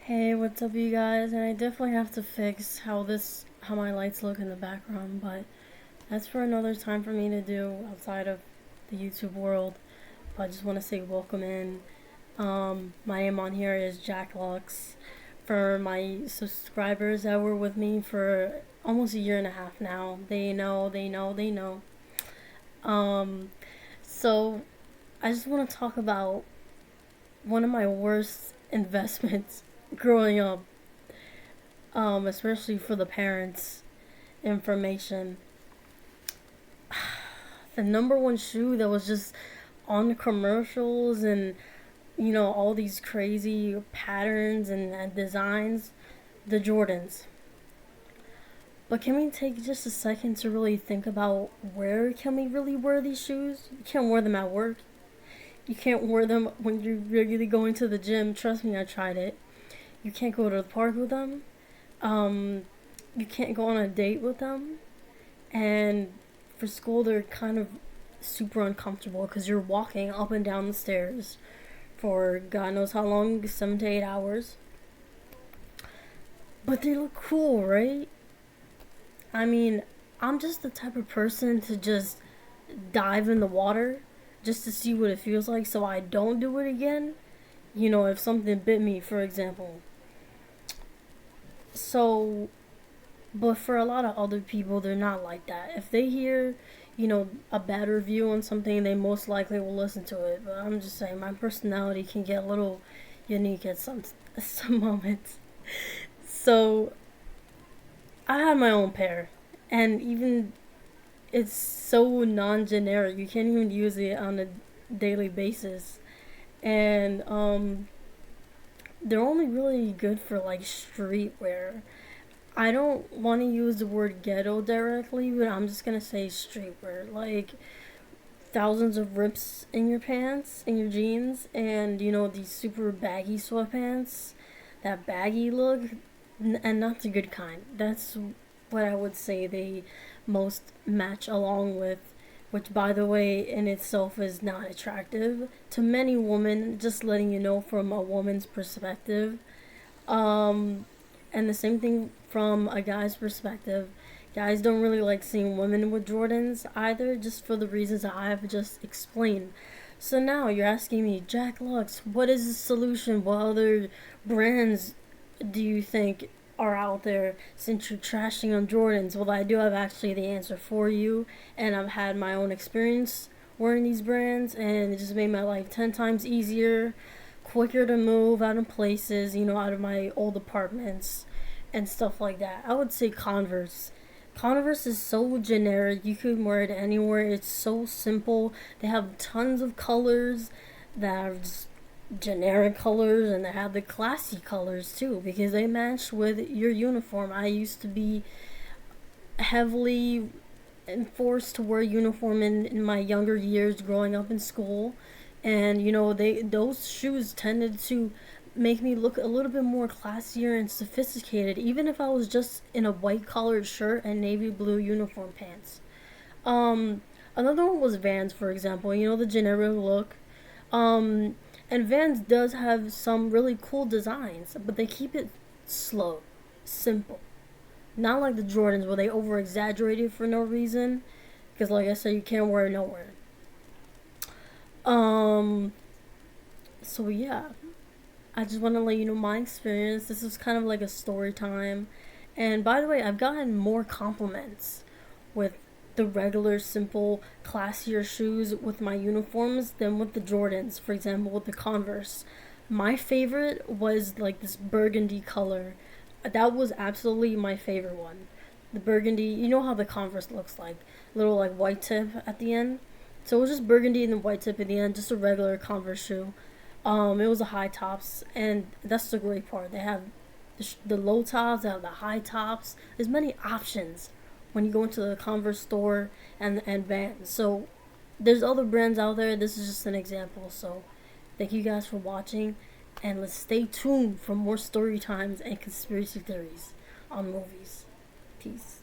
Hey, what's up, you guys? And I definitely have to fix how my lights look in the background, but that's for another time for me to do outside of the YouTube world. But I just want to say welcome in. My name on here is Jack Lux. For my subscribers that were with me for almost a year and a half now, they know. Um, so I just want to talk about one of my worst investments growing up, especially for the parents. Information. The number one shoe that was just on the commercials and all these crazy patterns and designs, the Jordans. But can we take just a second to really think about where can we really wear these shoes? You can't wear them at work. You can't wear them when you're regularly going to the gym. Trust me, I tried it. You can't go to the park with them. Um, you can't go on a date with them. And for school, they're kind of super uncomfortable because you're walking up and down the stairs for God knows how long, 7 to 8 hours. But they look cool, right? I mean, I'm just the type of person to just dive in the water just to see what it feels like so I don't do it again. If something bit me, for example. So, but for a lot of other people, they're not like that. If they hear, a bad review on something, they most likely will listen to it. But I'm just saying, my personality can get a little unique at some moments. So I had my own pair, and even it's so non-generic. You can't even use it on a daily basis, and they're only really good for like streetwear. I don't want to use the word ghetto directly, but I'm just gonna say streetwear. Like thousands of rips in your pants, in your jeans, and these super baggy sweatpants. That baggy look, and not the good kind. That's what I would say they most match along with, which, by the way, in itself is not attractive to many women. Just letting you know from a woman's perspective. Um, and the same thing from a guy's perspective. Guys don't really like seeing women with Jordans either, just for the reasons I've just explained. So now you're asking me, Jack Lux, what is the solution? What other brands do you think are out there since you're trashing on Jordans? Well, I do have actually the answer for you, and I've had my own experience wearing these brands, and it just made my life 10 times easier, quicker to move out of places, out of my old apartments and stuff like that. I would say Converse. Converse is so generic. You can wear it anywhere. It's so simple. They have tons of colors that are just generic colors, and they have the classy colors too because they match with your uniform. I used to be heavily enforced to wear uniform in my younger years growing up in school, and they those shoes tended to make me look a little bit more classier and sophisticated, even if I was just in a white collared shirt and navy blue uniform pants. um Another one was Vans, for example. The generic look. um and Vans does have some really cool designs, but they keep it slow, simple. Not like the Jordans where they over exaggerated for no reason. Because, like I said, you can't wear it nowhere. Um, so yeah, I just want to let you know my experience. This is kind of like a story time. And by the way, I've gotten more compliments with the regular, simple, classier shoes with my uniforms than with the Jordans, for example, with the Converse. My favorite was like this burgundy color. That was absolutely my favorite one. The burgundy, you know how the Converse looks like, little like white tip at the end. So it was just burgundy and the white tip at the end, just a regular Converse shoe. It was the high tops, and that's the great part. They have the low tops, they have the high tops. There's many options when you go into the Converse store and Vans. So there's other brands out there. This is just an example. So thank you guys for watching, and let's stay tuned for more story times and conspiracy theories on movies. Peace.